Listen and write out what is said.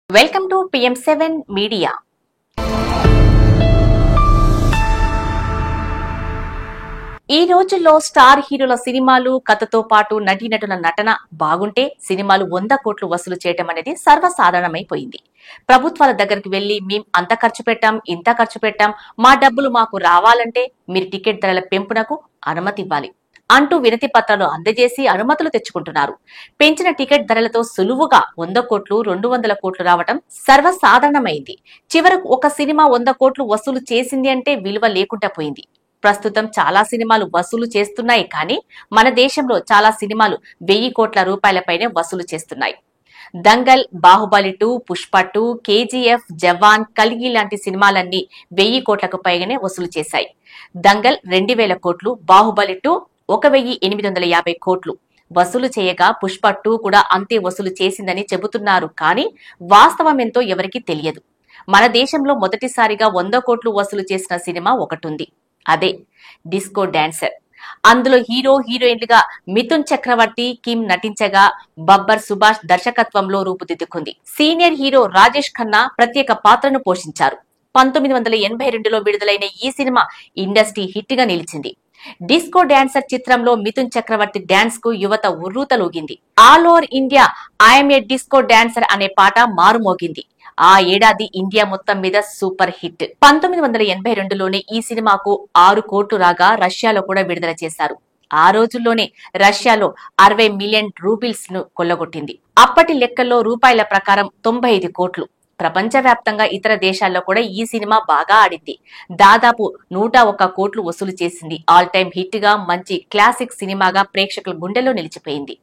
Welcome to PM7 media. ఈ రోజుల్లో star హీరోల సినిమాలు కథతో పాటు నటీనటుల నటన బాగుంటే సినిమాలు 100 కోట్లు వసూలు చేయడం అనేది సర్వసాధారణమైపోయింది. ప్రభుత్వాల దగ్గరికి వెళ్లి మేం అంత ఖర్చు పెట్టాం, ఇంత ఖర్చు పెట్టాం, మా డబ్బులు మాకు రావాలంటే మీరు టికెట్ ధరల పెంపునకు అనుమతి ఇవ్వాలి అంటూ వినతి పత్రాలు అందజేసి అనుమతులు తెచ్చుకుంటున్నారు. పెంచిన టికెట్ ధరలతో సులువుగా 100 కోట్లు 200 కోట్లు రావటం సర్వసాధారణమైంది. చివరకు ఒక సినిమా 100 కోట్లు వసూలు చేసింది అంటే విలువ లేకుండా పోయింది. ప్రస్తుతం చాలా సినిమాలు వసూలు చేస్తున్నాయి, కానీ మన దేశంలో చాలా సినిమాలు 1000 కోట్ల రూపాయలపైనే వసూలు చేస్తున్నాయి. దంగల్, బాహుబలి 2, పుష్ప 2, KGF, జవాన్, కల్కి లాంటి సినిమాలన్నీ 1000 కోట్లకు పైగానే వసూలు చేశాయి. దంగల్ 2000 కోట్లు, బాహుబలి 2 1850 కోట్లు వసూలు చేయగా పుష్ప 2 కూడా అంతే వసూలు చేసిందని చెబుతున్నారు. కానీ వాస్తవం ఎంతో ఎవరికీ తెలియదు. మన దేశంలో మొదటిసారిగా 100 కోట్లు వసూలు చేసిన సినిమా ఒకటుంది. అదే డిస్కో డాన్సర్. అందులో హీరో హీరోయిన్లుగా మిథున్ చక్రవర్తి, కిమ్ నటించగా బబ్బర్ సుభాష్ దర్శకత్వంలో రూపుదిద్దుకుంది. సీనియర్ హీరో రాజేష్ ఖన్నా ప్రత్యేక పాత్రను పోషించారు. 1982లో విడుదలైన ఈ సినిమా ఇండస్ట్రీ హిట్ గా నిలిచింది. డిస్కో డాన్సర్ చిత్రంలో మిథున్ చక్రవర్తి డాన్స్ కు యువత ఉర్రూతలూగింది. All over India I'm a disco dancer అనే పాట మారుమోగింది. ఆ ఏడాది ఇండియా మొత్తం మీద సూపర్ హిట్. 1982లోనే ఈ సినిమాకు 6 కోట్లు రాగా రష్యాలో కూడా విడుదల చేశారు. ఆ రోజుల్లోనే రష్యాలో 60 మిలియన్ రూబిల్స్ ను కొల్లగొట్టింది. అప్పటి లెక్కల్లో రూపాయల ప్రకారం 95 కోట్లు. ప్రపంచవ్యాప్తంగా ఇతర దేశాల్లో కూడా ఈ సినిమా బాగా ఆడింది. దాదాపు 101 కోట్లు వసూలు చేసింది. ఆల్ టైమ్ హిట్ గా మంచి క్లాసిక్ సినిమాగా ప్రేక్షకుల గుండెల్లో నిలిచిపోయింది.